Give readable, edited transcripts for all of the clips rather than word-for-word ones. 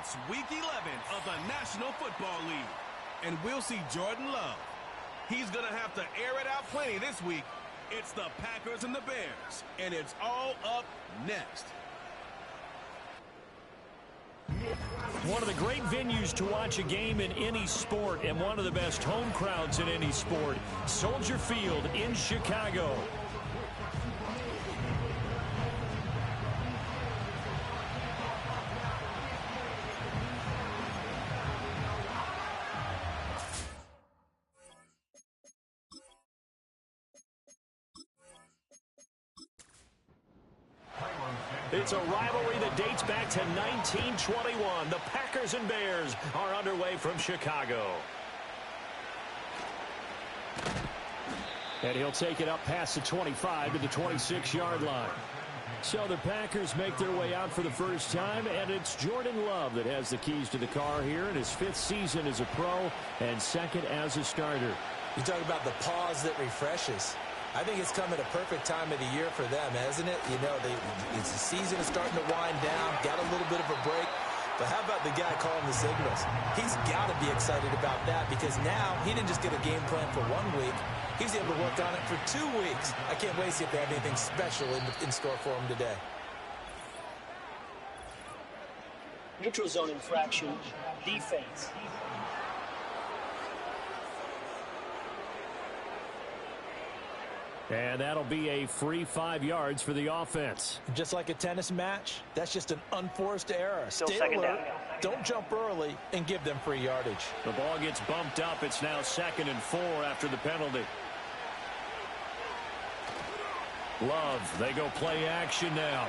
It's Week 11 of the National Football League. And we'll see Jordan Love. He's going to have to air it out plenty this week. It's the Packers and the Bears. And it's all up next. One of the great venues to watch a game in any sport and one of the best home crowds in any sport. Soldier Field in Chicago. It's a rivalry that dates back to 1921. The Packers and Bears are underway from Chicago. And he'll take it up past the 25 to the 26-yard line. So the Packers make their way out for the first time, and it's Jordan Love that has the keys to the car here in his 5th season as a pro and 2nd as a starter. You talk about the pause that refreshes. I think it's come at a perfect time of the year for them, hasn't it? You know, the season is starting to wind down, got a little bit of a break. But how about the guy calling the signals? He's got to be excited about that because now he didn't just get a game plan for 1 week. He's able to work on it for 2 weeks. I can't wait to see if they have anything special in store for him today. Neutral zone infraction, defense. And that'll be a free 5 yards for the offense. Just like a tennis match, that's just an unforced error. Still Stay alert, don't jump early, and give them free yardage. The ball gets bumped up. It's now 2nd and 4 after the penalty. Love, they go play action now.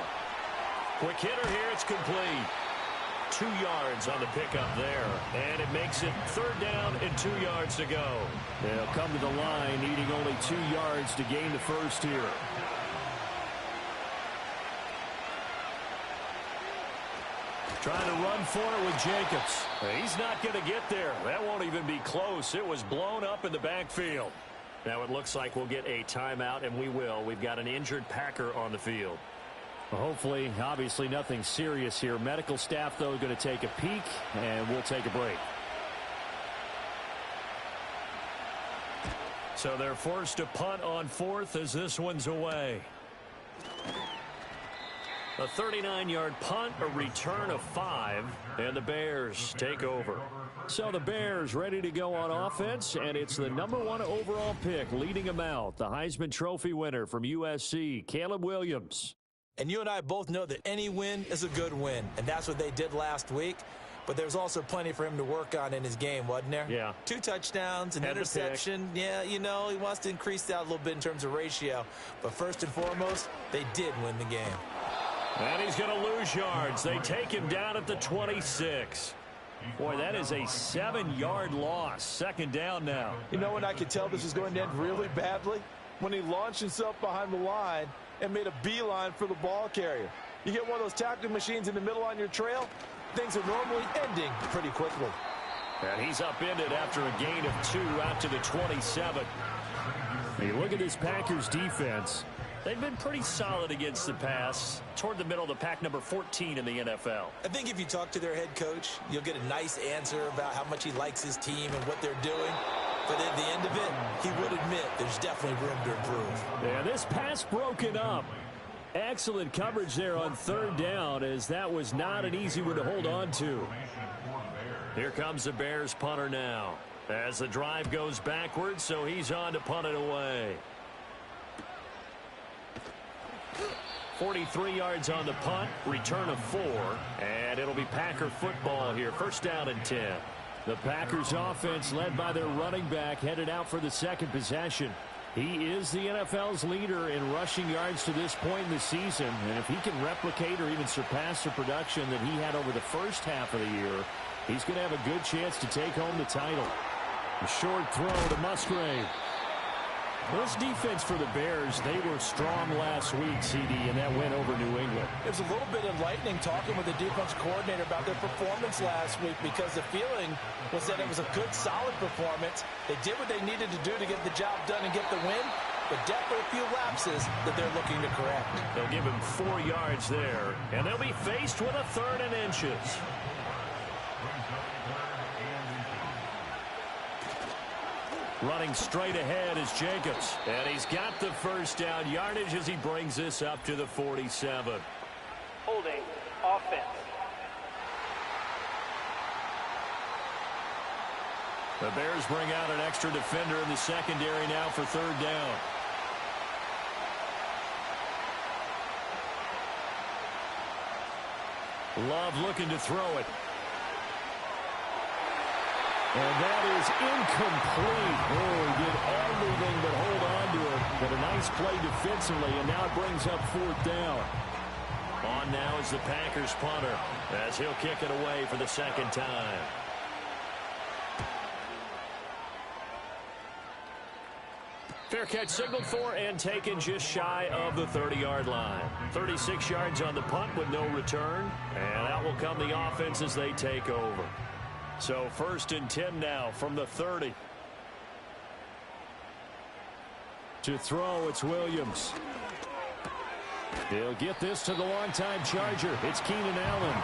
Quick hitter here, it's complete. 2 yards on the pickup there. And it makes it 3rd down and 2 yards to go. They'll come to the line needing only 2 yards to gain the first here. Trying to run for it with Jacobs. He's not going to get there. That won't even be close. It was blown up in the backfield. Now it looks like we'll get a timeout, and we will. We've got an injured Packer on the field. Hopefully, obviously nothing serious here. Medical staff, though, going to take a peek, and we'll take a break. So they're forced to punt on 4th as this one's away. A 39-yard punt, a return of 5, and the Bears take over. So the Bears ready to go on offense, and it's the #1 overall pick leading them out, the Heisman Trophy winner from USC, Caleb Williams. And you and I both know that any win is a good win, and that's what they did last week. But there's also plenty for him to work on in his game, wasn't there? Yeah. 2 touchdowns, an interception. Yeah, you know, he wants to increase that a little bit in terms of ratio. But first and foremost, they did win the game. And he's going to lose yards. They take him down at the 26. Boy, that is a 7-yard loss. 2nd down now. You know when I could tell this was going to end really badly? When he launched himself behind the line and made a beeline for the ball carrier. You get one of those tackling machines in the middle on your trail, things are normally ending pretty quickly. And he's upended after a gain of 2 out to the 27. Hey, look at this Packers defense. They've been pretty solid against the pass, toward the middle of the pack, number 14 in the NFL. I think if you talk to their head coach, you'll get a nice answer about how much he likes his team and what they're doing. But at the end of it, he would admit there's definitely room to improve. Yeah, this pass broken up. Excellent coverage there on 3rd down, as that was not an easy one to hold on to. Here comes the Bears punter now, as the drive goes backwards, so he's on to punt it away. 43 yards on the punt, return of 4, and it'll be Packer football here. 1st down and 10. The Packers offense led by their running back headed out for the 2nd possession. He is the NFL's leader in rushing yards to this point in the season, and if he can replicate or even surpass the production that he had over the first half of the year, he's going to have a good chance to take home the title. A short throw to Musgrave. This defense for the Bears, they were strong last week, CD, and that win over New England. It was a little bit enlightening talking with the defense coordinator about their performance last week because the feeling was that it was a good, solid performance. They did what they needed to do to get the job done and get the win, but definitely a few lapses that they're looking to correct. They'll give him 4 yards there, and they'll be faced with a 3rd and inches. Running straight ahead is Jacobs. And he's got the first down yardage as he brings this up to the 47. Holding offense. The Bears bring out an extra defender in the secondary now for third down. Love looking to throw it. And that is incomplete. Oh, he did everything but hold on to it. But a nice play defensively, and now it brings up fourth down. On now is the Packers punter as he'll kick it away for the second time. Fair catch signaled for and taken just shy of the 30-yard line. 36 yards on the punt with no return. And out will come the offense as they take over. So 1st and 10 now from the 30. To throw, it's Williams. He'll get this to the longtime Charger. It's Keenan Allen.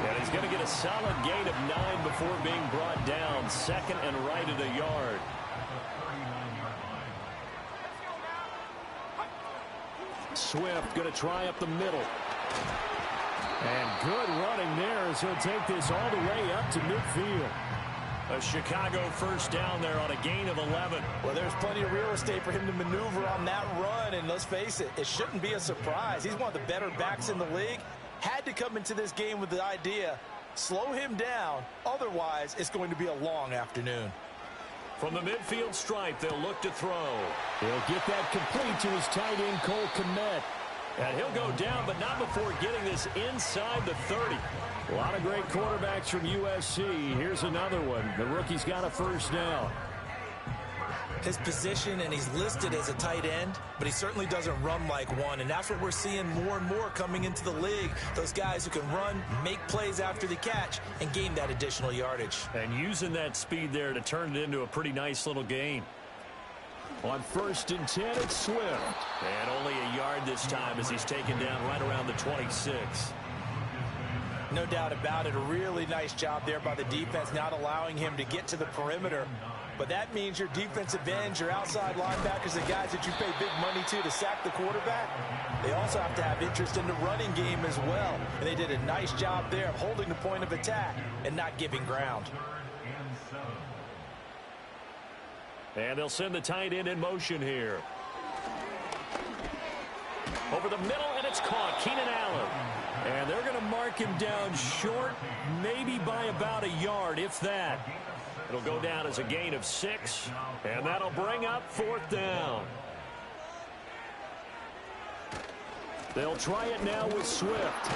And he's going to get a solid gain of 9 before being brought down. Second and right at a yard. Swift going to try up the middle. And good running there as he'll take this all the way up to midfield. A Chicago first down there on a gain of 11. Well, there's plenty of real estate for him to maneuver on that run, and let's face it, it shouldn't be a surprise. He's one of the better backs in the league. Had to come into this game with the idea, slow him down, otherwise it's going to be a long afternoon. From the midfield stripe, they'll look to throw. He'll get that complete to his tight end, Cole Kmet. And he'll go down, but not before getting this inside the 30. A lot of great quarterbacks from USC. Here's another one. The rookie's got a first down. His position, and he's listed as a tight end, but he certainly doesn't run like one, and that's what we're seeing more and more coming into the league. Those guys who can run, make plays after the catch, and gain that additional yardage. And using that speed there to turn it into a pretty nice little gain. On 1st and 10, it's Swift. And only a yard this time as he's taken down right around the 26. No doubt about it. A really nice job there by the defense, not allowing him to get to the perimeter. But that means your defensive ends, your outside linebackers, the guys that you pay big money to sack the quarterback, they also have to have interest in the running game as well. And they did a nice job there of holding the point of attack and not giving ground. And they'll send the tight end in motion here. Over the middle, and it's caught. Keenan Allen. And they're going to mark him down short, maybe by about a yard, if that. It'll go down as a gain of 6, and that'll bring up fourth down. They'll try it now with Swift.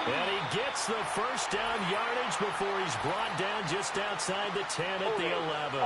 And he gets the first down yardage before he's brought down just outside the 10 at the 11.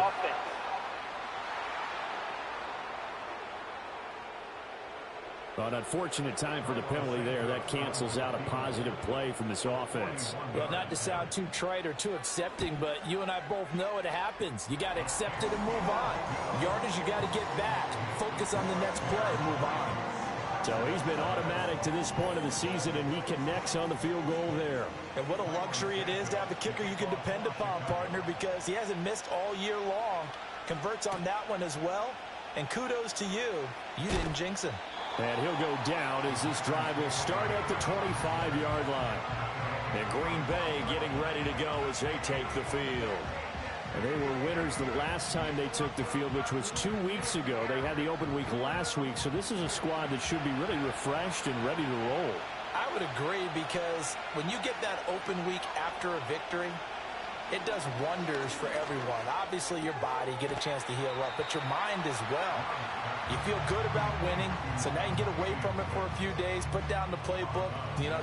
An unfortunate time for the penalty there. That cancels out a positive play from this offense. Well, not to sound too trite or too accepting, but you and I both know it happens. You got to accept it and move on. Yardage, you got to get back. Focus on the next play, move on. So he's been automatic to this point of the season, and he connects on the field goal there. And what a luxury it is to have a kicker you can depend upon, partner, because he hasn't missed all year long. Converts on that one as well. And kudos to you. You didn't jinx him. And he'll go down as this drive will start at the 25-yard line. And Green Bay getting ready to go as they take the field. And they were winners the last time they took the field, which was 2 weeks ago. They had the open week last week, so this is a squad that should be really refreshed and ready to roll. I would agree, because when you get that open week after a victory, it does wonders for everyone. Obviously, your body, get a chance to heal up, but your mind as well. You feel good about winning, so now you can get away from it for a few days, put down the playbook,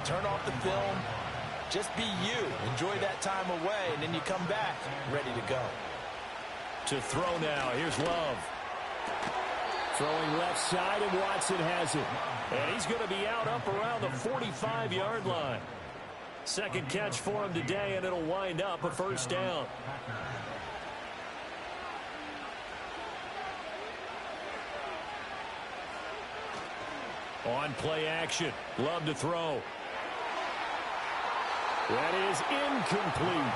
turn off the film. Just be you. Enjoy that time away, and then you come back ready to go. To throw now, here's Love. Throwing left side, and Watson has it. And he's going to be out up around the 45-yard line. Second catch for him today, and it'll wind up a first down. On play action, Love to throw. That is incomplete.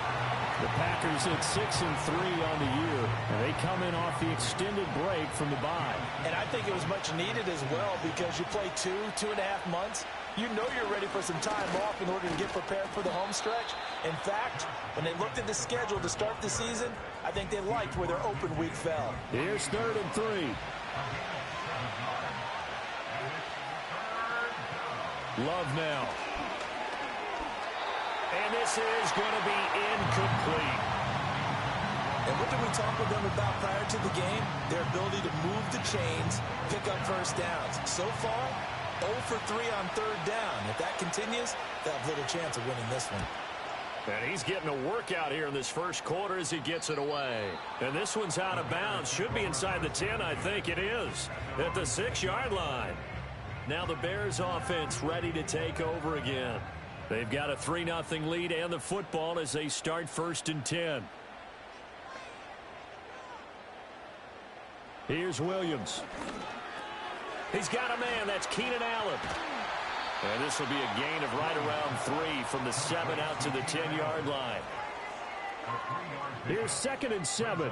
The Packers at 6-3 on the year, and they come in off the extended break from the bye. And I think it was much needed as well because you play 2.5 months. You know you're ready for some time off in order to get prepared for the home stretch. In fact, when they looked at the schedule to start the season, I think they liked where their open week fell. Here's 3rd and 3. Love now. And this is going to be incomplete. And what did we talk with them about prior to the game? Their ability to move the chains, pick up first downs. So far, 0 for 3 on 3rd down. If that continues, they'll have little chance of winning this one. And he's getting a workout here in this first quarter as he gets it away. And this one's out of bounds. Should be inside the 10, I think it is, at the 6-yard line. Now the Bears offense ready to take over again. They've got a 3-0 lead and the football as they start 1st and 10. Here's Williams. He's got a man. That's Keenan Allen. And this will be a gain of right around 3 from the 7 out to the 10-yard line. Here's 2nd and 7.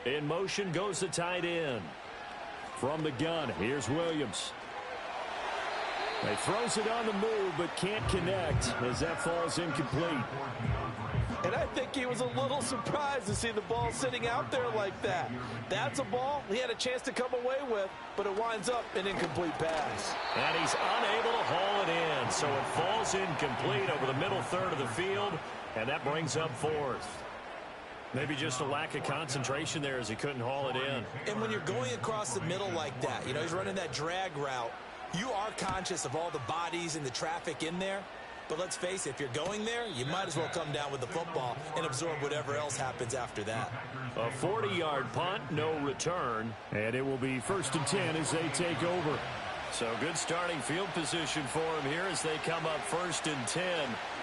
In motion goes the tight end. From the gun, here's Williams. He throws it on the move, but can't connect as that falls incomplete. And I think he was a little surprised to see the ball sitting out there like that. That's a ball he had a chance to come away with, but it winds up an incomplete pass. And he's unable to haul it in, so it falls incomplete over the middle third of the field, and that brings up 4th. Maybe just a lack of concentration there as he couldn't haul it in. And when you're going across the middle like that, you know, he's running that drag route, you are conscious of all the bodies and the traffic in there. But let's face it, if you're going there, you might as well come down with the football and absorb whatever else happens after that. A 40-yard punt, no return, and it will be 1st and 10 as they take over. So good starting field position for him here as they come up 1st and 10,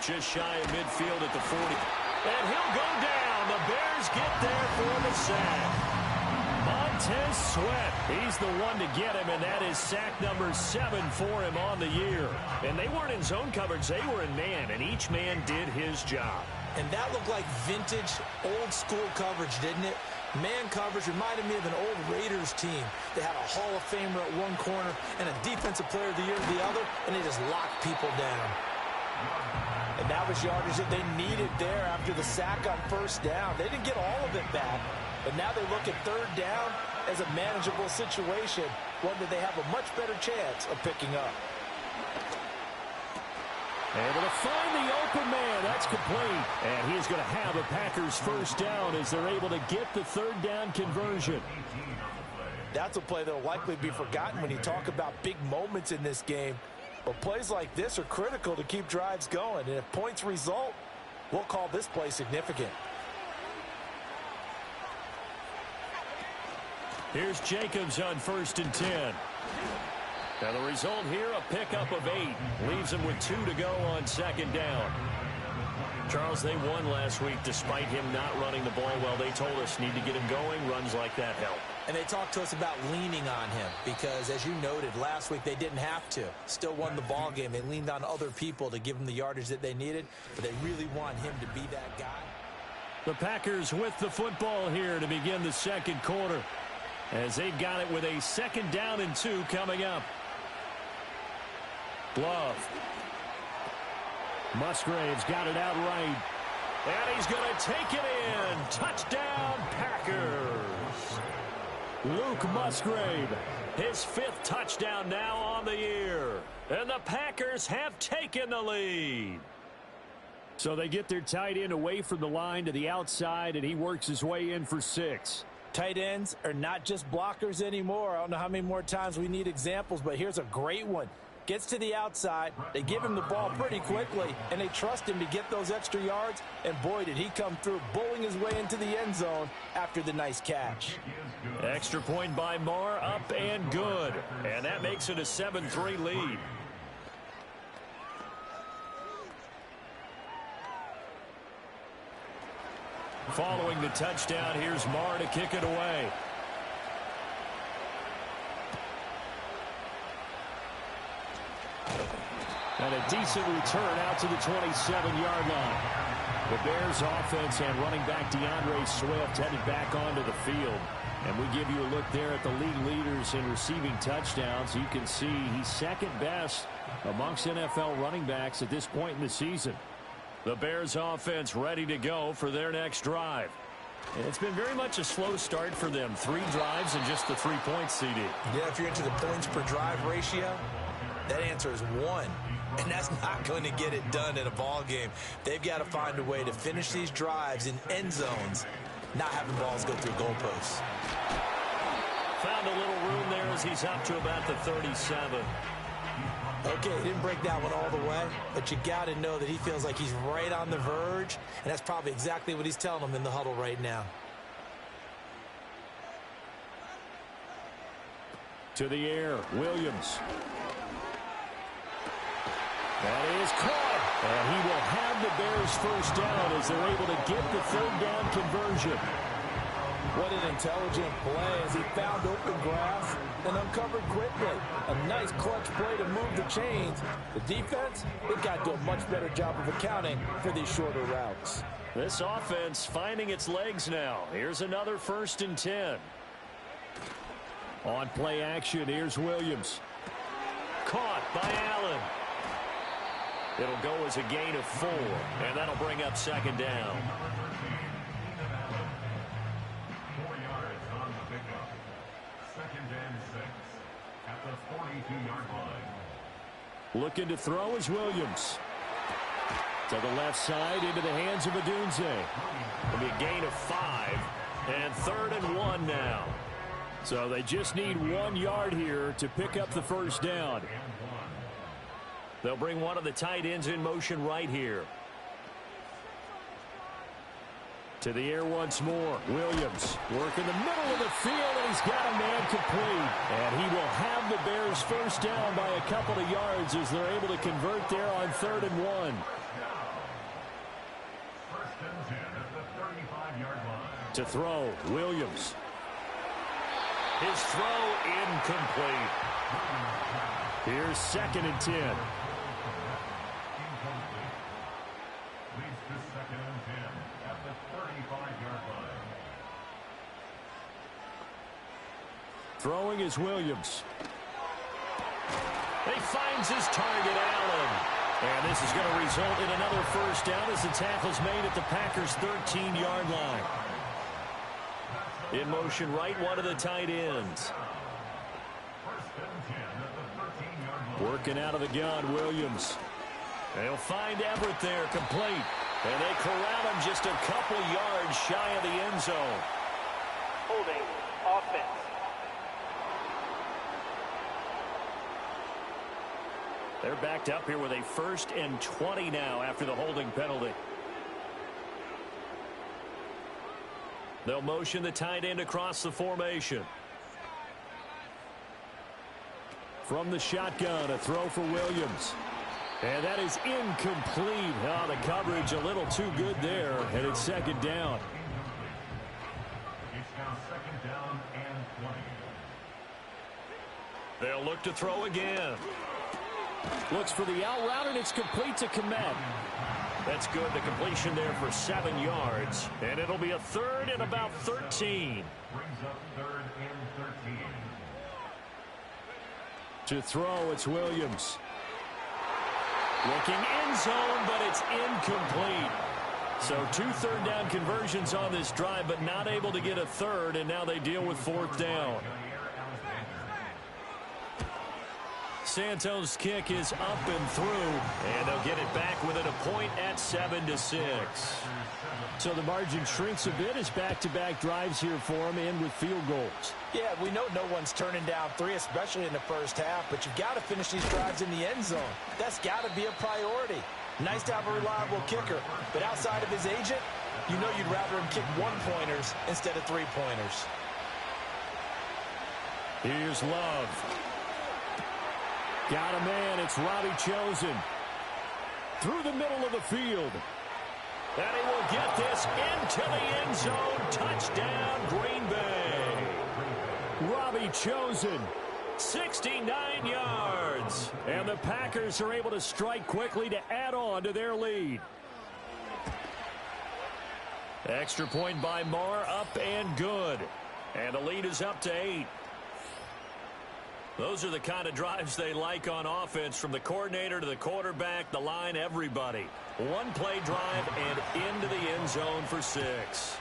just shy of midfield at the 40. And he'll go down. The Bears get there for the sack. Montez Sweat, he's the one to get him, and that is sack number 7 for him on the year. And they weren't in zone coverage, they were in man, and each man did his job. And that looked like vintage, old-school coverage, didn't it? Man coverage reminded me of an old Raiders team. They had a Hall of Famer at one corner and a Defensive Player of the Year at the other, and they just locked people down. And that was yardage that they needed there after the sack on 1st down. They didn't get all of it back, but now they look at 3rd down as a manageable situation, one that they have a much better chance of picking up. Able to find the open man. That's complete. And he's going to have a Packers 1st down as they're able to get the 3rd down conversion. That's a play that will likely be forgotten when you talk about big moments in this game. But plays like this are critical to keep drives going. And if points result, we'll call this play significant. Here's Jacobs on 1st and 10. Now the result here, a pickup of 8. Leaves them with 2 to go on 2nd down. Charles, they won last week despite him not running the ball well. They told us need to get him going. Runs like that help. And they talked to us about leaning on him because, as you noted, last week they didn't have to. Still won the ball game. They leaned on other people to give them the yardage that they needed, but they really want him to be that guy. The Packers with the football here to begin the 2nd quarter as they've got it with a 2nd down and 2 coming up. Glove. Musgrave's got it out right. And he's going to take it in. Touchdown, Packers. Luke Musgrave, his 5th touchdown now on the year. And the Packers have taken the lead. So they get their tight end away from the line to the outside, and he works his way in for 6. Tight ends are not just blockers anymore. I don't know how many more times we need examples, but here's a great one. Gets to the outside, they give him the ball pretty quickly, and they trust him to get those extra yards, and boy, did he come through, bowling his way into the end zone after the nice catch. Extra point by Marr, up and good, and that makes it a 7-3 lead. Following the touchdown, here's Marr to kick it away. And a decent return out to the 27-yard line. The Bears offense and running back DeAndre Swift headed back onto the field. And we give you a look there at the league leaders in receiving touchdowns. You can see he's second best amongst NFL running backs at this point in the season. The Bears offense ready to go for their next drive. And it's been very much a slow start for them. 3 drives and just the 3 points, CD. Yeah, if you're into the points per drive ratio, that answer is 1. And that's not going to get it done in a ball game. They've got to find a way to finish these drives in end zones, not having balls go through goalposts. Found a little room there as he's up to about the 37. Okay, he didn't break that one all the way, but you got to know that he feels like he's right on the verge, and that's probably exactly what he's telling them in the huddle right now. To the air, Williams. That is caught, and he will have the Bears first down as they're able to get the 3rd down conversion. What an intelligent play as he found open grass and uncovered quickly. A nice clutch play to move the chains. The defense, they've got to do a much better job of accounting for these shorter routes. This offense finding its legs now. Here's another 1st and 10. On play action, here's Williams. Caught by Allen. It'll go as a gain of 4, and that'll bring up 2nd down. 4 yards on the pickup. 2nd and 6 at the 42-yard line. Looking to throw is Williams. To the left side into the hands of Adunze. It'll be a gain of 5, and 3rd and 1 now. So they just need 1 yard here to pick up the first down. They'll bring one of the tight ends in motion right here. To the air once more. Williams work in the middle of the field, and he's got a man complete. And he will have the Bears first down by a couple of yards as they're able to convert there on 3rd and 1. 1st and 10 at the 35-yard line. To throw, Williams. His throw incomplete. Here's 2nd and 10. Incomplete. Leads to 2nd and 10 at the 35-yard line. Throwing is Williams. He finds his target, Allen. And this is going to result in another first down as the tackle's made at the Packers' 13-yard line. In motion right, one of the tight ends. Working out of the gun, Williams. They'll find Everett there, complete. And they corral him just a couple yards shy of the end zone. Holding offense. They're backed up here with a 1st and 20 now after the holding penalty. They'll motion the tight end across the formation. From the shotgun, a throw for Williams. And that is incomplete. Oh, the coverage a little too good there, and it's 2nd down. It's now 2nd down and 20. They'll look to throw again. Looks for the out route, and it's complete to Komet. That's good. The completion there for 7 yards. And it'll be a 3rd and about 13. Brings up 3rd and 13. To throw, it's Williams. Looking end zone, but it's incomplete. So 2 3rd down conversions on this drive, but not able to get a 3rd, and now they deal with 4th down. Santos' kick is up and through, and they'll get it back within a point at 7-6. So the margin shrinks a bit as back-to-back drives here for them, and with field goals. Yeah, we know no one's turning down 3, especially in the first half, but you've got to finish these drives in the end zone. That's got to be a priority. Nice to have a reliable kicker, but outside of his agent, you know you'd rather him kick 1-pointers instead of 3-pointers. Here's Love. Got a man. It's Robbie Chosen. Through the middle of the field. And he will get this into the end zone. Touchdown, Green Bay. Robbie Chosen 69 yards. And the Packers are able to strike quickly to add on to their lead. Extra point by Marr, up and good. And the lead is up to 8. Those are the kind of drives they like on offense, from the coordinator to the quarterback, the line, everybody. One-play drive and into the end zone for 6.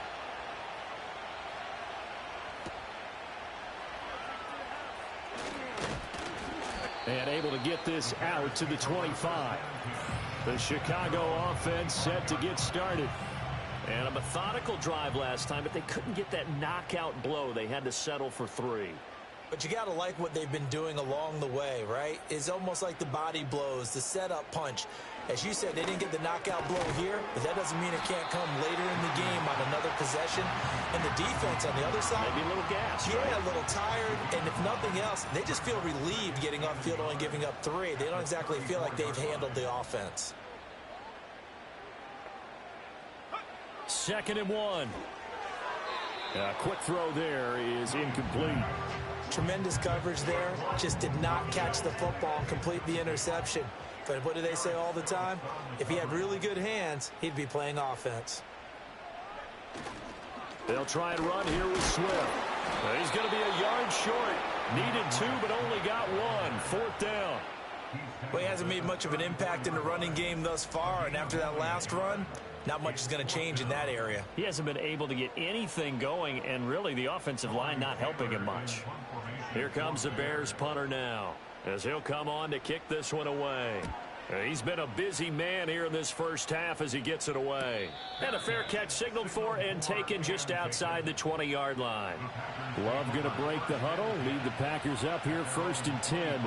And able to get this out to the 25. The Chicago offense set to get started. And a methodical drive last time, but they couldn't get that knockout blow. They had to settle for 3. But you got to like what they've been doing along the way, right? It's almost like the body blows, the setup punch. As you said, they didn't get the knockout blow here, but that doesn't mean it can't come later in the game on another possession. And the defense on the other side, maybe a little gassed, yeah, right? A little tired. And if nothing else, they just feel relieved getting upfield, only giving up 3. They don't exactly feel like they've handled the offense. 2nd and 1. A quick throw there is incomplete. Tremendous coverage there. Just did not catch the football and complete the interception. But what do they say all the time? If he had really good hands, he'd be playing offense. They'll try and run here with Swift. He's going to be a yard short. Needed 2, but only got 1. 4th down. Well, he hasn't made much of an impact in the running game thus far, and after that last run, not much is going to change in that area. He hasn't been able to get anything going, and really the offensive line not helping him much. Here comes the Bears punter now, as he'll come on to kick this one away. He's been a busy man here in this first half as he gets it away. And a fair catch signaled for and taken just outside the 20-yard line. Love going to break the huddle, lead the Packers up here 1st and 10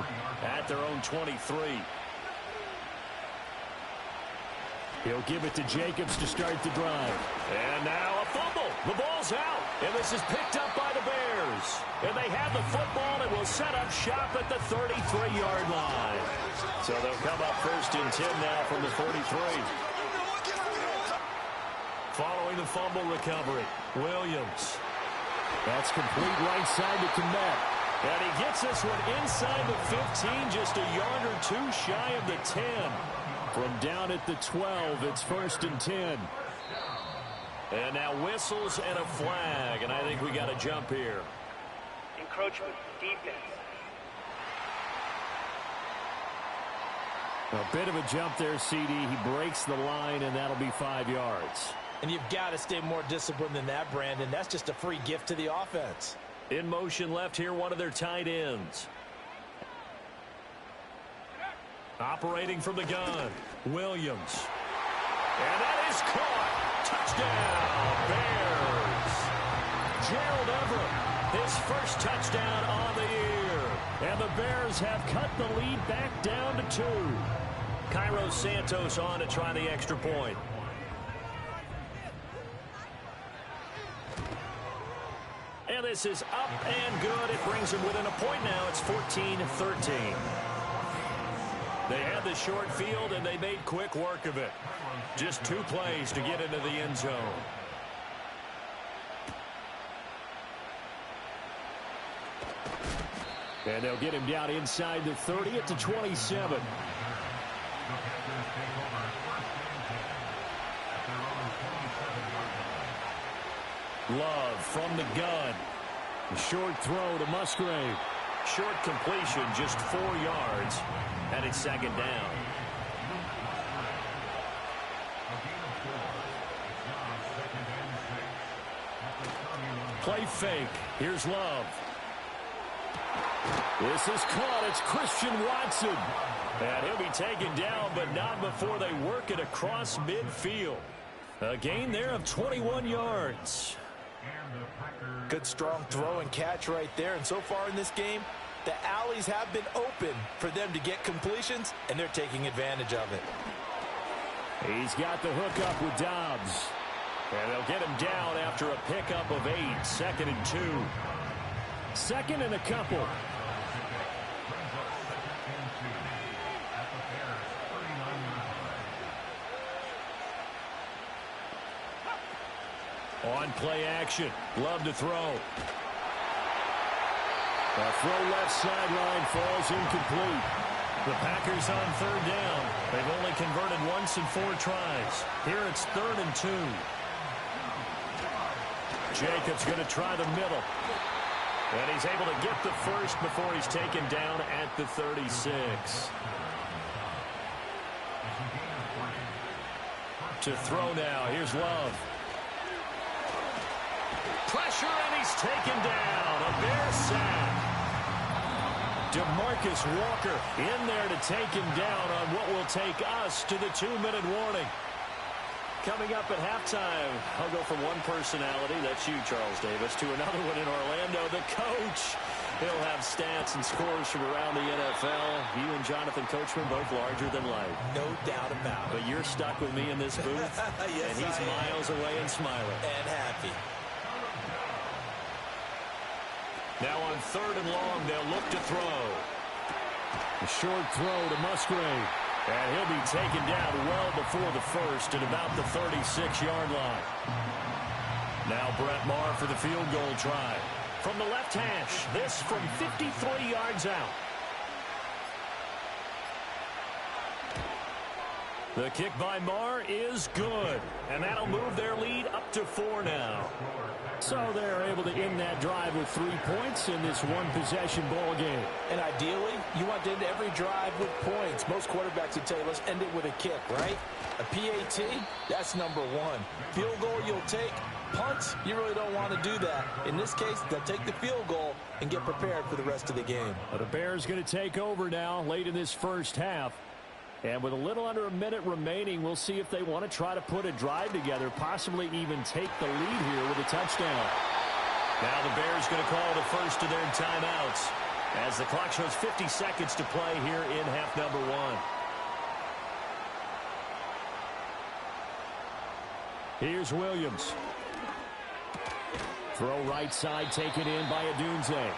at their own 23. He'll give it to Jacobs to start the drive. And now a fumble. The ball's out. And this is picked up by the Bears. And they have the football and will set up shop at the 33-yard line. So they'll come up 1st and 10 now from the 43. Following the fumble recovery, Williams. That's complete right side to Kmet. And he gets this one inside the 15, just a yard or 2 shy of the 10. From down at the 12, it's 1st and 10. And now whistles and a flag, and I think we got a jump here. Encroachment, defense. A bit of a jump there, CD. He breaks the line, and that'll be 5 yards. And you've got to stay more disciplined than that, Brandon. That's just a free gift to the offense. In motion left here, one of their tight ends. Operating from the gun, Williams. And that is caught. Touchdown, Bears. Gerald Everett, his first touchdown on the year. And the Bears have cut the lead back down to 2. Cairo Santos on to try the extra point. And this is up and good. It brings them within a point now. It's 14-13. They had the short field, and they made quick work of it. Just 2 plays to get into the end zone. And they'll get him down inside the 30 at the 27. Love from the gun. A short throw to Musgrave. Short completion, just 4 yards. And it's 2nd down. Play fake. Here's Love. This is caught. It's Christian Watson. And he'll be taken down, but not before they work it across midfield. A gain there of 21 yards. Good strong throw and catch right there. And so far in this game, the alleys have been open for them to get completions, and they're taking advantage of it. He's got the hook up with Dobbs. And they'll get him down after a pickup of 8. 2nd and 2. 2nd and a couple. On play action. Love to throw. A throw left sideline falls incomplete. The Packers on third down. They've only converted once in 4 tries. Here it's 3rd and 2. Jacobs going to try the middle. And he's able to get the first before he's taken down at the 36. To throw now. Here's Love. Pressure, and he's taken down. A Bear sack. DeMarcus Walker in there to take him down on what will take us to the 2-minute warning. Coming up at halftime, I'll go from one personality, that's you, Charles Davis, to another one in Orlando, the coach. He'll have stats and scores from around the NFL. You and Jonathan Coachman both larger than life. No doubt about it. But you're stuck with me in this booth, yes, and he's miles away and smiling. And happy. Now on 3rd and long, they'll look to throw. A short throw to Musgrave. And he'll be taken down well before the first at about the 36-yard line. Now Brett Maher for the field goal try. From the left hash, this from 53 yards out. The kick by Maher is good. And that'll move their lead up to 4 now. So they're able to end that drive with 3 points in this one-possession ball game. And ideally, you want to end every drive with points. Most quarterbacks would tell you, let's end it with a kick, right? A PAT, that's number 1. Field goal you'll take. Punts, you really don't want to do that. In this case, they'll take the field goal and get prepared for the rest of the game. But the Bears going to take over now late in this first half. And with a little under a minute remaining, we'll see if they want to try to put a drive together, possibly even take the lead here with a touchdown. Now the Bears going to call the first of their timeouts as the clock shows 50 seconds to play here in half number 1. Here's Williams. Throw right side, taken in by Adunze.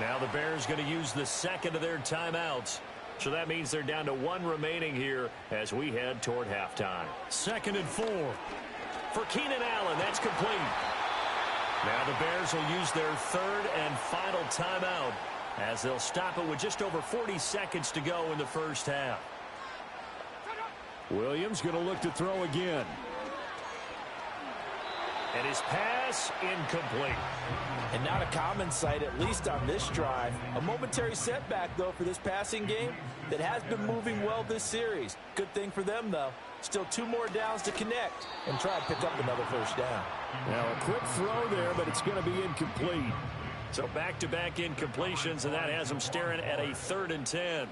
Now the Bears going to use the second of their timeouts. So that means they're down to 1 remaining here as we head toward halftime. 2nd and 4. For Keenan Allen, that's complete. Now the Bears will use their 3rd and final timeout as they'll stop it with just over 40 seconds to go in the first half. Williams going to look to throw again. And his pass incomplete. And not a common sight, at least on this drive. A momentary setback, though, for this passing game that has been moving well this series. Good thing for them, though. Still 2 more downs to connect and try and pick up another first down. Now a quick throw there, but it's going to be incomplete. So back-to-back incompletions, and that has them staring at a 3rd and 10.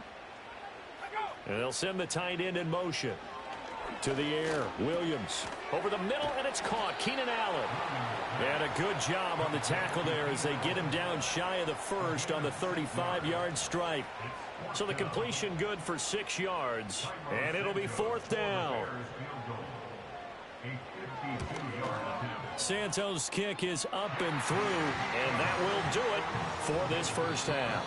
And they'll send the tight end in motion. To the air, Williams. Over the middle, and it's caught. Keenan Allen. And a good job on the tackle there as they get him down shy of the first on the 35-yard strike. So the completion good for 6 yards, and it'll be 4th down. Santos' kick is up and through, and that will do it for this first half.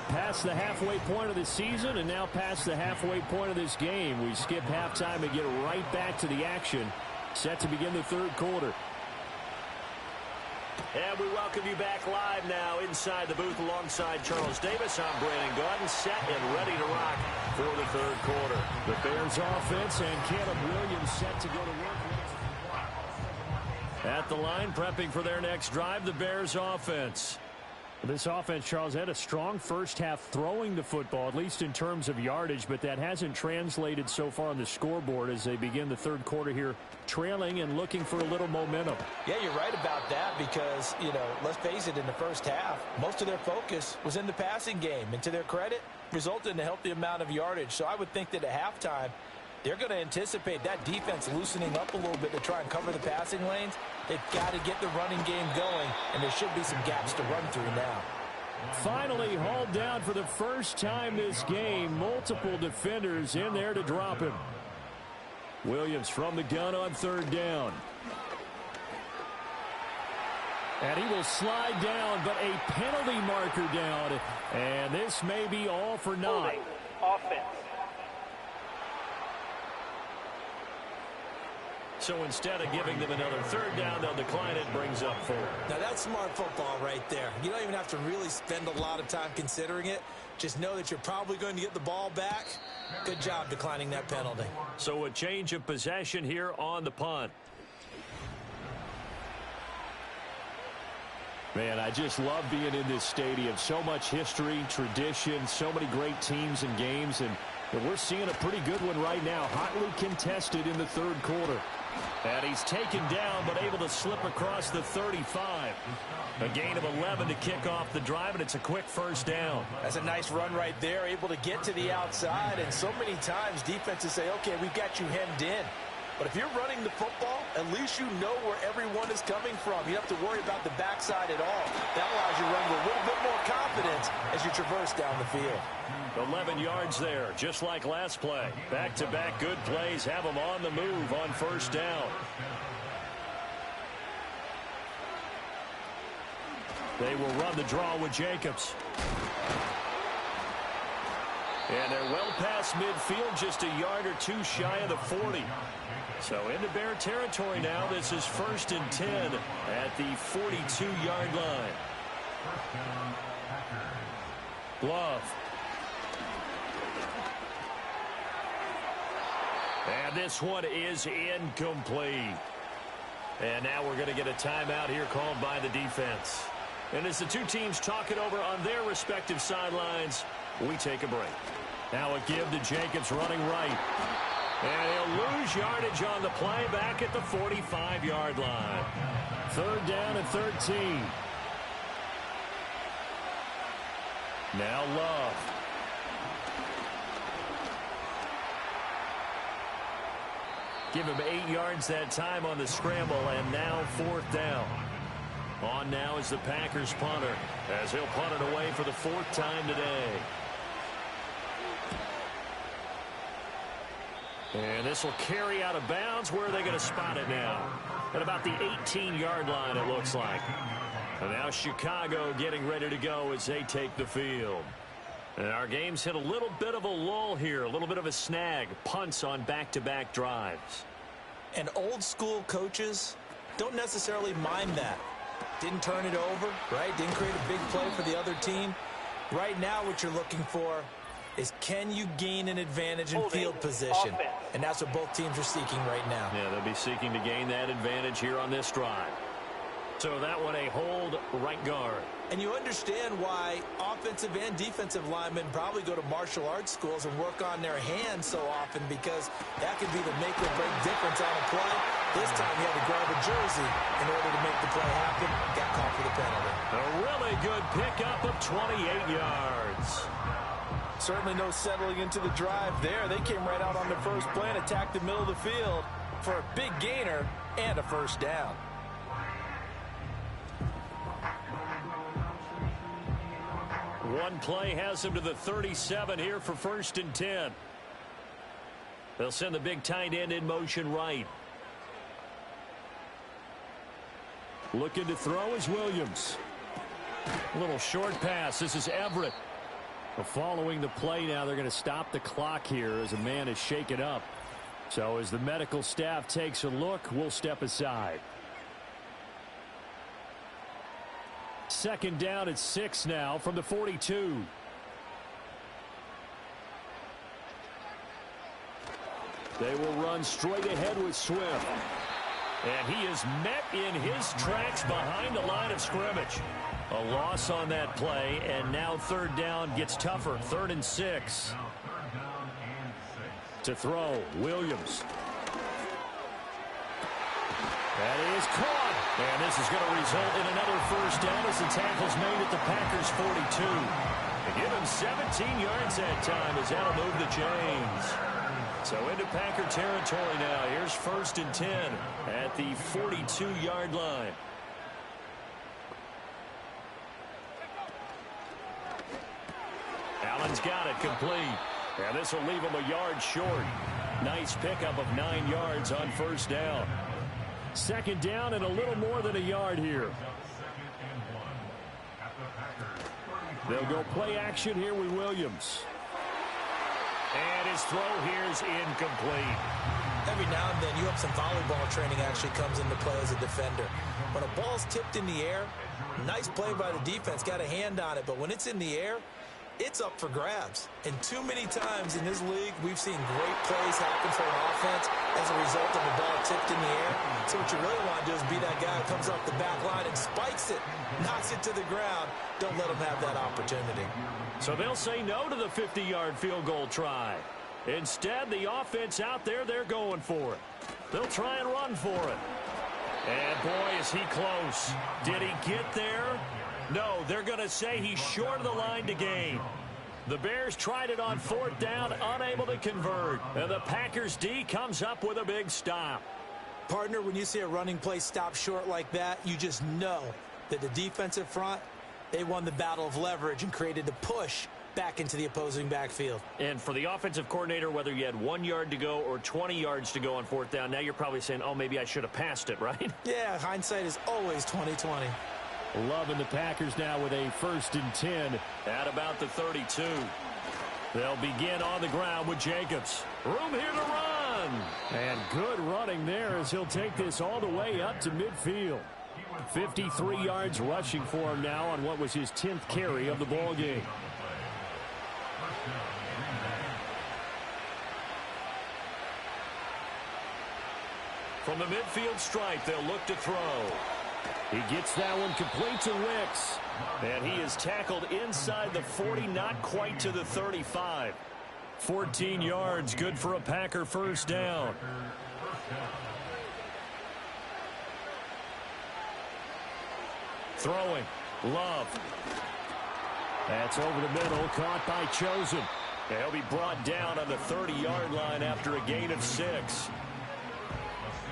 Past the halfway point of the season and now past the halfway point of this game. We skip halftime and get right back to the action. Set to begin the 3rd quarter. And we welcome you back live now inside the booth alongside Charles Davis. I'm Brandon Gaudin, set and ready to rock for the 3rd quarter. The Bears offense and Caleb Williams set to go to work. At the line, prepping for their next drive, the Bears offense. This offense, Charles, had a strong first half throwing the football, at least in terms of yardage, but that hasn't translated so far on the scoreboard as they begin the 3rd quarter here, trailing and looking for a little momentum. Yeah, you're right about that because, let's face it, in the first half, most of their focus was in the passing game. And to their credit, resulted in a healthy amount of yardage. So I would think that at halftime, they're going to anticipate that defense loosening up a little bit to try and cover the passing lanes. They've got to get the running game going, and there should be some gaps to run through now. Finally hauled down for the first time this game. Multiple defenders in there to drop him. Williams from the gun on 3rd down. And he will slide down, but a penalty marker down. And this may be all for naught. Offense. So instead of giving them another third down, they'll decline it, brings up 4. Now, that's smart football right there. You don't even have to really spend a lot of time considering it. Just know that you're probably going to get the ball back. Good job declining that penalty. So a change of possession here on the punt. Man, I just love being in this stadium. So much history, tradition, so many great teams and games, and we're seeing a pretty good one right now, hotly contested in the third quarter. And he's taken down, but able to slip across the 35. A gain of 11 to kick off the drive, and it's a quick first down. That's a nice run right there, able to get to the outside. And so many times defenses say, okay, we've got you hemmed in. But if you're running the football, at least you know where everyone is coming from. You don't have to worry about the backside at all. That allows you to run with a little bit more confidence as you traverse down the field. 11 yards there, just like last play. Back-to-back good plays have them on the move on first down. They will run the draw with Jacobs. And they're well past midfield, just a yard or two shy of the 40. So into Bear territory now. This is 1st and 10 at the 42-yard line. Glove. And this one is incomplete. And now we're going to get a timeout here called by the defense. And as the two teams talk it over on their respective sidelines, we take a break. Now a give to Jacobs running right. And he'll lose yardage on the play back at the 45-yard line. 3rd down and 13. Now Love. Give him 8 yards that time on the scramble, and now 4th down. On now is the Packers punter, as he'll punt it away for the 4th time today. And this will carry out of bounds. Where are they going to spot it now? At about the 18-yard line, it looks like. And now Chicago getting ready to go as they take the field. And our game's hit a little bit of a lull here, a little bit of a snag. Punts on back-to-back drives. And old-school coaches don't necessarily mind that. Didn't turn it over, right? Didn't create a big play for the other team. Right now what you're looking for is, can you gain an advantage in field position? And that's what both teams are seeking right now. Yeah, they'll be seeking to gain that advantage here on this drive. So that one a hold right guard. And you understand why offensive and defensive linemen probably go to martial arts schools and work on their hands so often, because that could be the make or break difference on a play. This time he had to grab a jersey in order to make the play happen. Got caught for the penalty. A really good pickup of 28 yards. Certainly no settling into the drive there. They came right out on the first play and attacked the middle of the field for a big gainer and a first down. One play has him to the 37 here for 1st and 10. They'll send the big tight end in motion right. Looking to throw is Williams. A little short pass. This is Everett. Following the play now, they're going to stop the clock here as a man is shaken up. So as the medical staff takes a look, we'll step aside. 2nd down at 6 now from the 42. They will run straight ahead with Swift. And he is met in his tracks behind the line of scrimmage. A loss on that play, and now 3rd down gets tougher. 3rd and 6. To throw, Williams. That is caught. And this is going to result in another first down as the tackle's made at the Packers 42. They give him 17 yards that time as that'll move the chains. So into Packer territory now. Here's 1st and 10 at the 42-yard line. Allen's got it complete. And this will leave him a yard short. Nice pickup of 9 yards on 1st down. 2nd down and a little more than a yard here. They'll go play action here with Williams. And his throw here is incomplete. Every now and then, you have some volleyball training actually comes into play as a defender. When a ball's tipped in the air, nice play by the defense, got a hand on it, but when it's in the air, it's up for grabs. And too many times in this league, we've seen great plays happen for an offense as a result of a ball tipped in the air. So what you really want to do is be that guy who comes off the back line and spikes it, knocks it to the ground. Don't let him have that opportunity. So they'll say no to the 50-yard field goal try. Instead, the offense out there, they're going for it. They'll try and run for it. And boy, is he close. Did he get there? No, they're going to say he's short of the line to gain. The Bears tried it on 4th down, unable to convert. And the Packers D comes up with a big stop. Partner, when you see a running play stop short like that, you just know that the defensive front, they won the battle of leverage and created the push back into the opposing backfield. And for the offensive coordinator, whether you had 1 yard to go or 20 yards to go on 4th down, now you're probably saying, oh, maybe I should have passed it, right? Yeah, hindsight is always 20/20. Loving the Packers now with a 1st and 10 at about the 32. They'll begin on the ground with Jacobs. Room here to run. And good running there as he'll take this all the way up to midfield. 53 yards rushing for him now on what was his 10th carry of the ball game. From the midfield stripe, they'll look to throw. He gets that one complete to Wicks. And he is tackled inside the 40, not quite to the 35. 14 yards, good for a Packer 1st down. Throwing, Love. That's over the middle, caught by Chosen. And he'll be brought down on the 30-yard line after a gain of 6.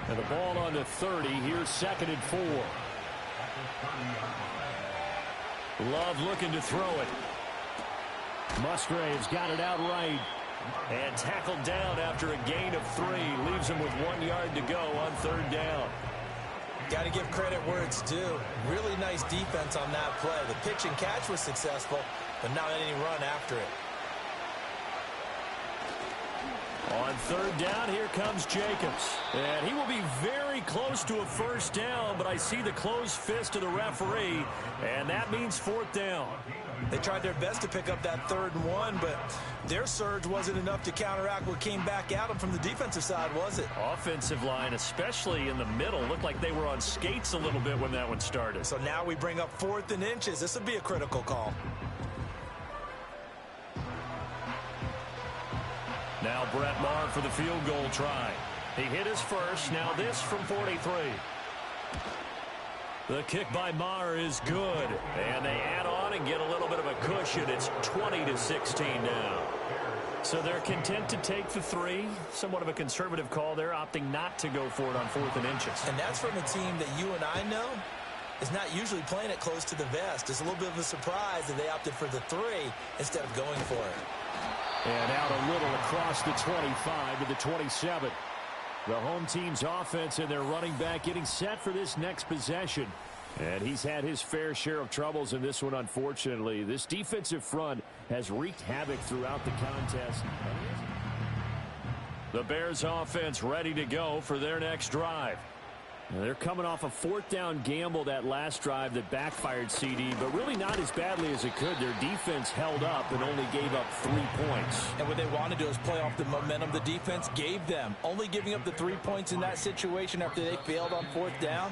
And the ball on the 30, here's 2nd and 4. Love looking to throw it. Musgrave's got it out right. And tackled down after a gain of 3. Leaves him with 1 yard to go on 3rd down. Got to give credit where it's due. Really nice defense on that play. The pitch and catch was successful, but not any run after it. On 3rd down, here comes Jacobs. And he will be very close to a 1st down, but I see the closed fist of the referee, and that means 4th down. They tried their best to pick up that 3rd and 1, but their surge wasn't enough to counteract what came back at them from the defensive side, was it? Offensive line, especially in the middle, looked like they were on skates a little bit when that one started. So now we bring up 4th and inches. This would be a critical call. Now Brett Maher for the field goal try. He hit his first. Now this from 43. The kick by Maher is good. And they add on and get a little bit of a cushion. It's 20-16 now. So they're content to take the 3. Somewhat of a conservative call there, opting not to go for it on 4th and inches. And that's from a team that you and I know is not usually playing it close to the vest. It's a little bit of a surprise that they opted for the 3 instead of going for it. And out a little across the 25 to the 27. The home team's offense and their running back getting set for this next possession. And he's had his fair share of troubles in this one, unfortunately. This defensive front has wreaked havoc throughout the contest. The Bears offense ready to go for their next drive. Now they're coming off a 4th down gamble that last drive that backfired CD, but really not as badly as it could. Their defense held up and only gave up 3 points. And what they want to do is play off the momentum the defense gave them. Only giving up the 3 points in that situation after they failed on 4th down.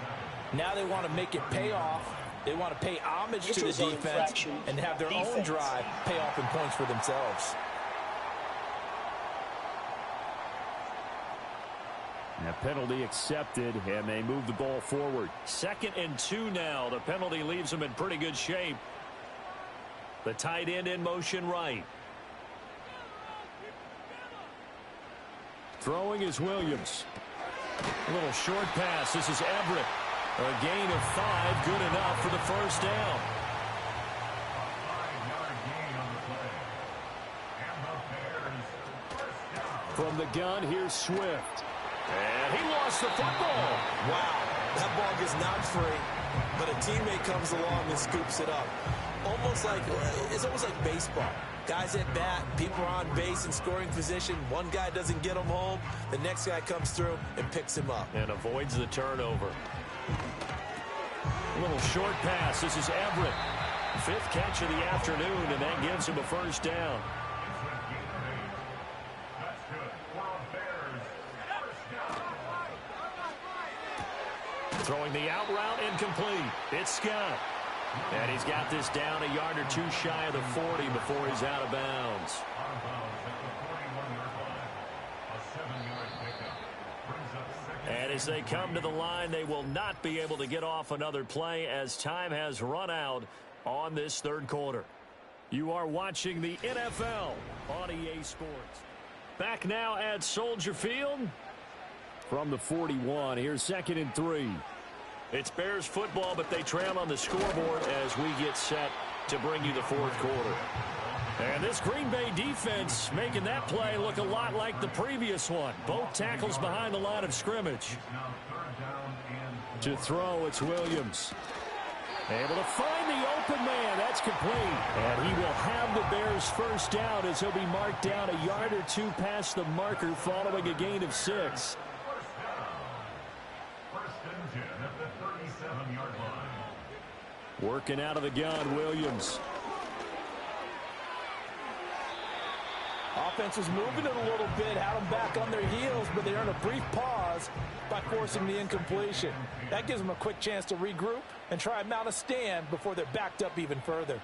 Now they want to make it pay off. They want to pay homage to the defense and have their own drive pay off in points for themselves. That penalty accepted, and they move the ball forward. 2nd and 2 now. The penalty leaves them in pretty good shape. The tight end in motion right. Throwing is Williams. A little short pass. This is Everett. A gain of 5, good enough for the 1st down. From the gun, here's Swift. And he lost the football. Wow, that ball gets knocked free, but a teammate comes along and scoops it up. It's almost like baseball. Guys at bat, people are on base in scoring position. One guy doesn't get him home. The next guy comes through and picks him up. And avoids the turnover. A little short pass. This is Everett. 5th catch of the afternoon, and that gives him a first down. Throwing the out route incomplete. It's Scott. And he's got this down a yard or two shy of the 40 before he's out of bounds. And as they come to the line, they will not be able to get off another play as time has run out on this third quarter. You are watching the NFL on EA Sports. Back now at Soldier Field from the 41. Here's 2nd and 3. It's Bears football, but they trail on the scoreboard as we get set to bring you the fourth quarter. And this Green Bay defense making that play look a lot like the previous one. Both tackles behind the line of scrimmage. To throw, it's Williams. Able to find the open man. That's complete. And he will have the Bears first down as he'll be marked down a yard or two past the marker following a gain of 6. Working out of the gun, Williams. Offense was moving it a little bit, had them back on their heels, but they earned a brief pause by forcing the incompletion. That gives them a quick chance to regroup and try and mount a stand before they're backed up even further.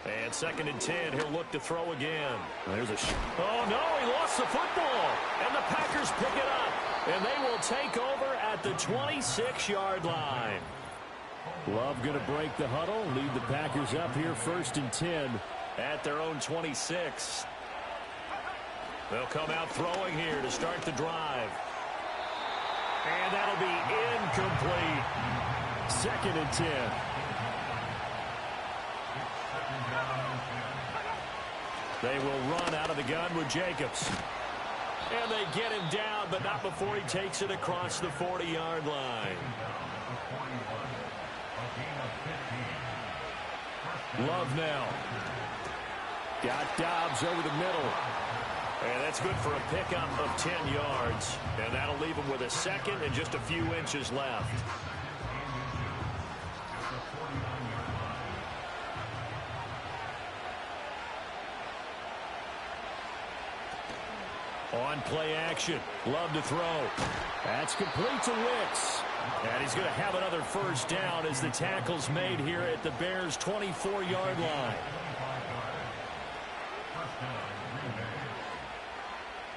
And 2nd and 10, he'll look to throw again. There's a oh, no, he lost the football. And the Packers pick it up. And they will take over at the 26-yard line. Love going to break the huddle, lead the Packers up here 1st and 10 at their own 26. They'll come out throwing here to start the drive. And that'll be incomplete. 2nd and 10. They will run out of the gun with Jacobs. And they get him down, but not before he takes it across the 40-yard line. Love now. Got Dobbs over the middle. And that's good for a pickup of 10 yards. And that'll leave him with a second and just a few inches left. On play action. Love to throw. That's complete to Wicks. And he's going to have another first down as the tackle's made here at the Bears' 24-yard line.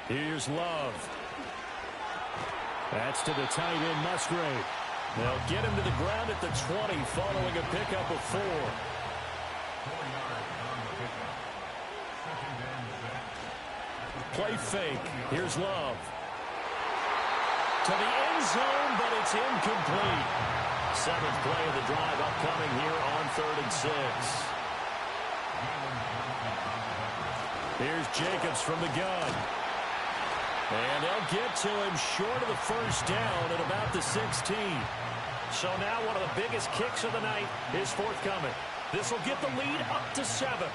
Here's Love. That's to the tight end, Musgrave. They'll get him to the ground at the 20 following a pickup of 4. Play fake. Here's Love. To the end zone, but it's incomplete. 7th play of the drive upcoming here on 3rd and 6. Here's Jacobs from the gun. And they'll get to him short of the first down at about the 16. So now one of the biggest kicks of the night is forthcoming. This will get the lead up to 7.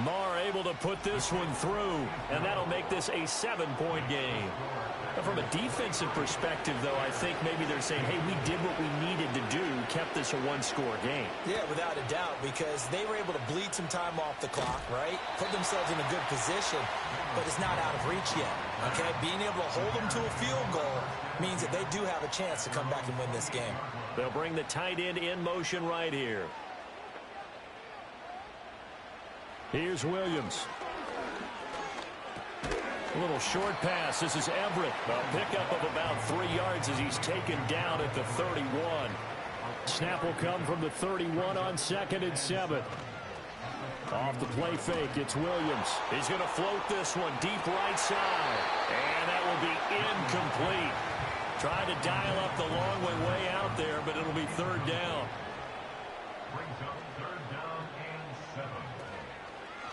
Marr able to put this one through, and that'll make this a 7-point game. From a defensive perspective, though, I think maybe they're saying, hey, we did what we needed to do, kept this a one-score game. Yeah, without a doubt, because they were able to bleed some time off the clock, right? Put themselves in a good position, but it's not out of reach yet, okay? Being able to hold them to a field goal means that they do have a chance to come back and win this game. They'll bring the tight end in motion right here. Here's Williams. A little short pass. This is Everett. A pickup of about 3 yards as he's taken down at the 31. Snap will come from the 31 on 2nd and 7. Off the play fake, it's Williams. He's going to float this one deep right side. And that will be incomplete. Trying to dial up the long way out there, but it'll be 3rd down.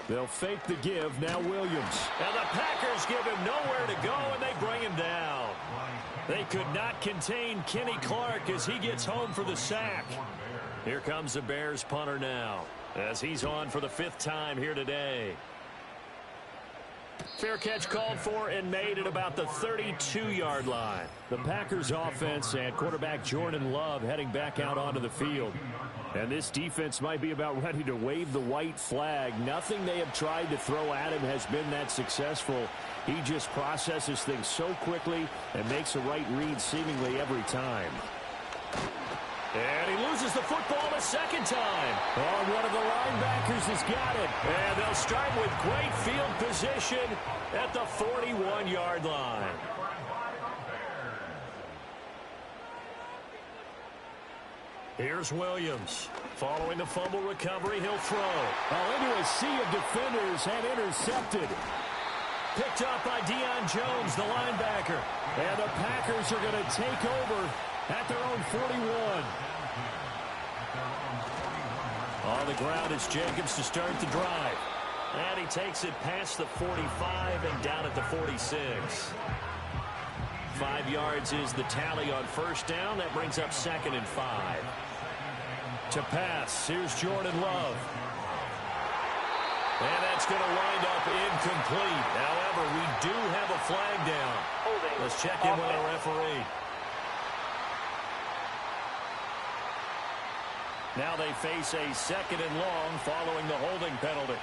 They'll fake the give. Now Williams. And the Packers give him nowhere to go, and they bring him down. They could not contain Kenny Clark as he gets home for the sack. Here comes the Bears punter now as he's on for the 5th time here today. Fair catch called for and made at about the 32-yard line. The Packers offense and quarterback Jordan Love heading back out onto the field. And this defense might be about ready to wave the white flag. Nothing they have tried to throw at him has been that successful. He just processes things so quickly and makes the right read seemingly every time. And he loses the football a second time. Oh, one of the linebackers has got it. And they'll start with great field position at the 41-yard line. Here's Williams. Following the fumble recovery, he'll throw. Into a sea of defenders and intercepted. Picked up by Deion Jones, the linebacker. And the Packers are going to take over at their own 41. On the ground is Jacobs to start the drive. And he takes it past the 45 and down at the 46. 5 yards is the tally on first down. That brings up 2nd and 5. To pass, here's Jordan Love. And that's going to wind up incomplete. However, we do have a flag down. Let's check in with our referee. Now they face a 2nd and long following the holding penalty.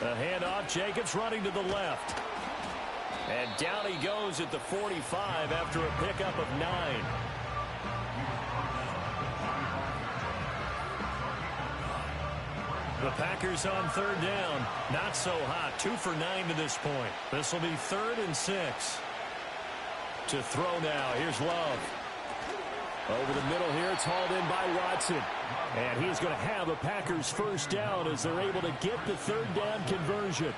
A handoff, Jacobs running to the left. And down he goes at the 45 after a pickup of 9. The Packers on 3rd down. Not so hot. 2 for 9 to this point. This will be 3rd and 6. To throw now. Here's Love. Over the middle here, it's hauled in by Watson. And he's going to have a Packers first down as they're able to get the 3rd down conversion.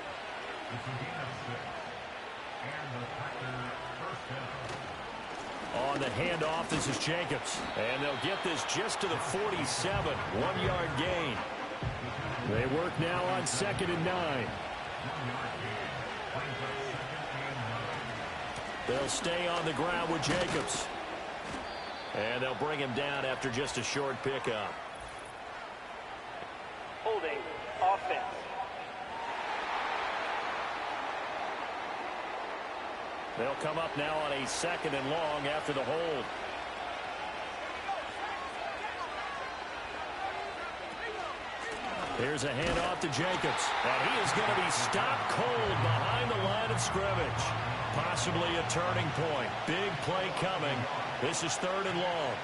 On the handoff, this is Jacobs. And they'll get this just to the 47. 1-yard gain. They work now on 2nd and 9. They'll stay on the ground with Jacobs. And they'll bring him down after just a short pickup. Holding offense. They'll come up now on a 2nd and long after the hold. Here's a handoff to Jacobs. And he is going to be stopped cold behind the line of scrimmage. Possibly a turning point. Big play coming. This is 3rd and long.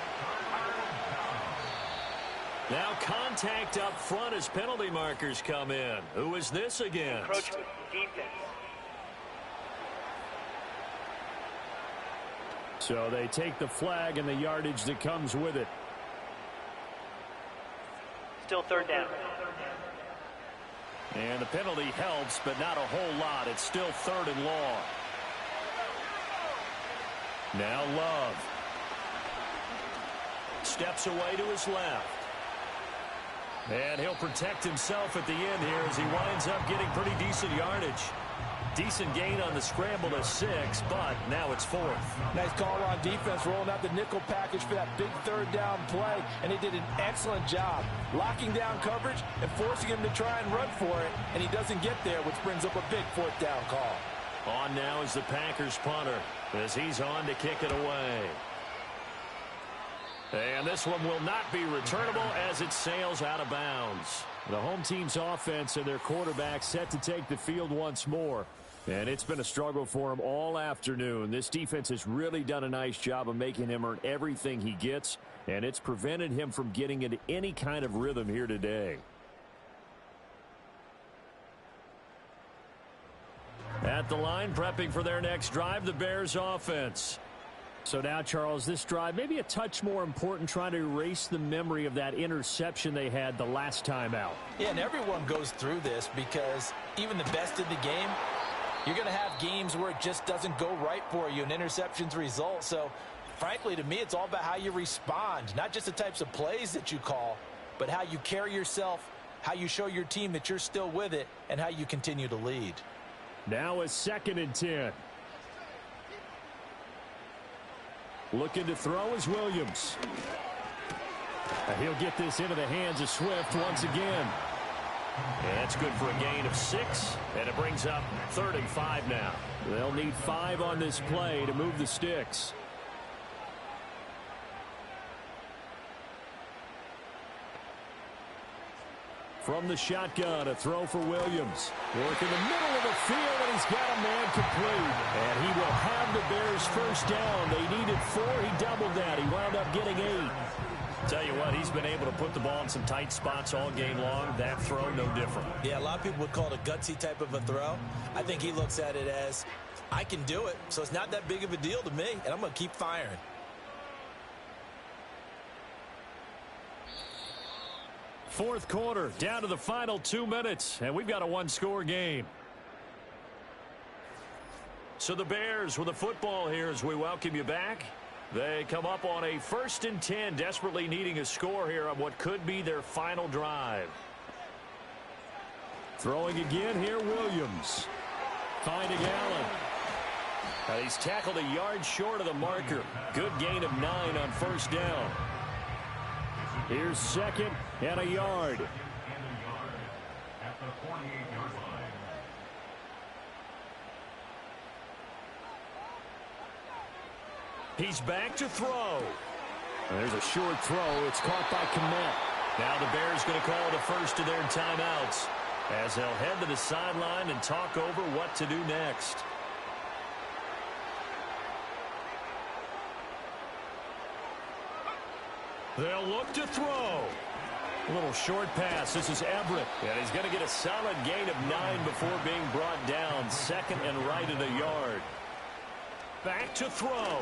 Now contact up front as penalty markers come in. Who is this against? Encroachment defense. So they take the flag and the yardage that comes with it. Still 3rd down. And the penalty helps, but not a whole lot. It's still 3rd and long. Now Love. Steps away to his left. And he'll protect himself at the end here as he winds up getting pretty decent yardage. Decent gain on the scramble to 6, but now it's 4th. Nice call on defense, rolling out the nickel package for that big 3rd down play, and he did an excellent job locking down coverage and forcing him to try and run for it, and he doesn't get there, which brings up a big 4th down call. On now is the Packers punter as he's on to kick it away. And this one will not be returnable as it sails out of bounds. The home team's offense and their quarterback set to take the field once more. And it's been a struggle for him all afternoon. This defense has really done a nice job of making him earn everything he gets, and it's prevented him from getting into any kind of rhythm here today. At the line, prepping for their next drive, the Bears offense. So now, Charles, this drive maybe a touch more important, trying to erase the memory of that interception they had the last time out. Yeah, and everyone goes through this because even the best in the game, you're going to have games where it just doesn't go right for you and interceptions result. So, frankly, to me, it's all about how you respond, not just the types of plays that you call, but how you carry yourself, how you show your team that you're still with it, and how you continue to lead. Now a 2nd and 10. Looking to throw is Williams. He'll get this into the hands of Swift once again. And that's good for a gain of 6, and it brings up 3rd and 5 now. They'll need 5 on this play to move the sticks. From the shotgun, a throw for Williams. Work in the middle of the field, and he's got a man complete. And he will have the Bears first down. They needed 4. He doubled that. He wound up getting 8. Tell you what, he's been able to put the ball in some tight spots all game long. That throw, no different. Yeah, a lot of people would call it a gutsy type of a throw. I think he looks at it as, I can do it, so it's not that big of a deal to me, and I'm going to keep firing. Fourth quarter, down to the final 2 minutes, and we've got a one-score game. So the Bears with the football here as we welcome you back. They come up on a 1st and 10, desperately needing a score here on what could be their final drive. Throwing again here, Williams. Finding Allen. He's tackled a yard short of the marker. Good gain of 9 on 1st down. Here's 2nd and a yard. At the 48-yard line. He's back to throw. There's a short throw. It's caught by Kmet. Now the Bears going to call the first of their timeouts as they'll head to the sideline and talk over what to do next. They'll look to throw. A little short pass. This is Everett. And he's going to get a solid gain of 9 before being brought down. 2nd and right at a yard. Back to throw.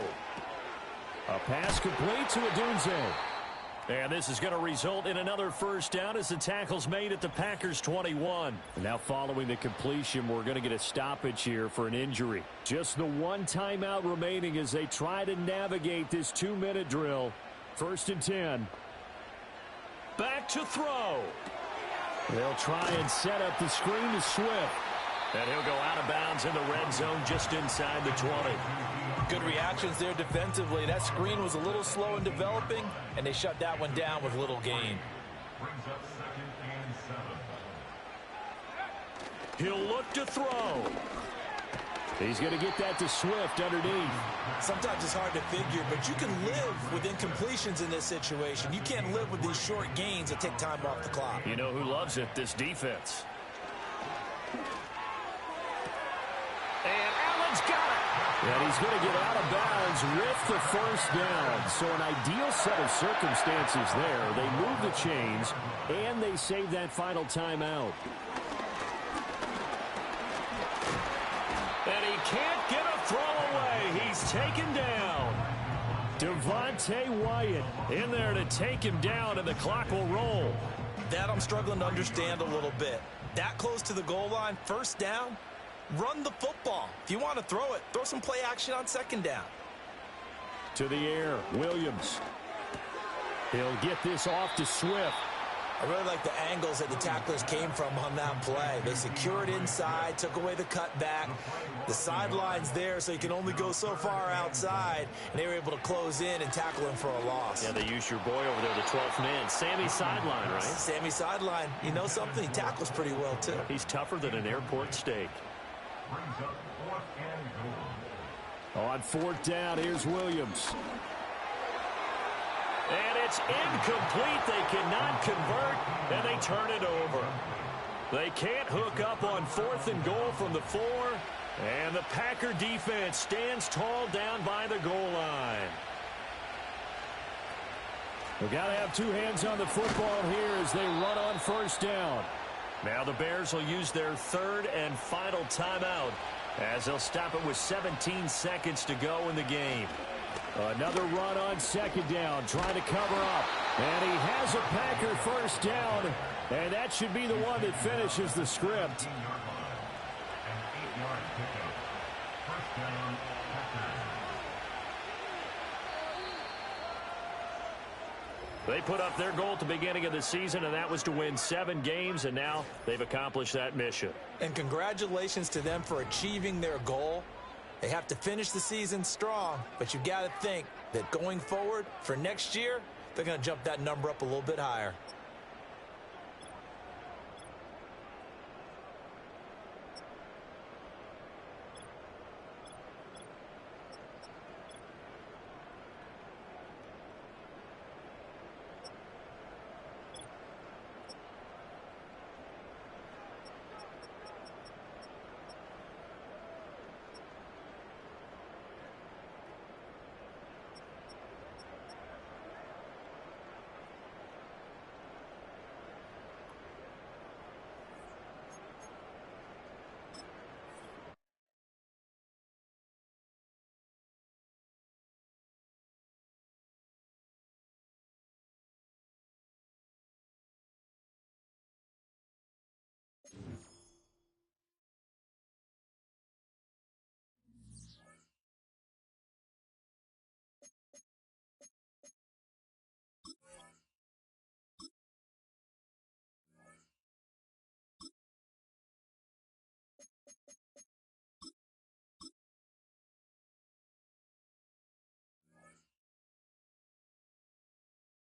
A pass complete to Odunze. And this is going to result in another first down as the tackle's made at the Packers 21. Now following the completion, we're going to get a stoppage here for an injury. Just the one timeout remaining as they try to navigate this 2-minute drill. 1st and 10. Back to throw. They'll try and set up the screen to Swift. And he'll go out of bounds in the red zone just inside the 20. Good reactions there defensively. That screen was a little slow in developing, and they shut that one down with little gain. Brings up 2nd and 7. He'll look to throw. He's going to get that to Swift underneath. Sometimes it's hard to figure, but you can live with incompletions in this situation. You can't live with these short gains that take time off the clock. You know who loves it? This defense. And Allen's got it. And he's going to get out of bounds with the first down. So an ideal set of circumstances there. They move the chains, and they save that final timeout. And he can't get a throw away. He's taken down. Devontae Wyatt in there to take him down, and the clock will roll. That I'm struggling to understand a little bit. That close to the goal line, first down, run the football. If you want to throw it, throw some play action on 2nd down. To the air, Williams. He'll get this off to Swift. I really like the angles that the tacklers came from on that play. They secured inside, took away the cutback. The sideline's there, so you can only go so far outside. And they were able to close in and tackle him for a loss. Yeah, they used your boy over there, the 12th man. Sammy Sideline, right? Sammy Sideline. You know something? He tackles pretty well, too. He's tougher than an airport steak. Brings up 4th and goal. On 4th down, here's Williams. And it's incomplete. They cannot convert, and they turn it over. They can't hook up on 4th and goal from the 4, and the Packer defense stands tall down by the goal line. We've got to have two hands on the football here as they run on 1st down. Now the Bears will use their 3rd and final timeout as they'll stop it with 17 seconds to go in the game. Another run on 2nd down, trying to cover up. And he has a Packer first down, and that should be the one that finishes the script. 8-yard pickup. First down, Packers. They put up their goal at the beginning of the season, and that was to win 7 games, and now they've accomplished that mission. And congratulations to them for achieving their goal. They have to finish the season strong, but you've got to think that going forward for next year, they're going to jump that number up a little bit higher.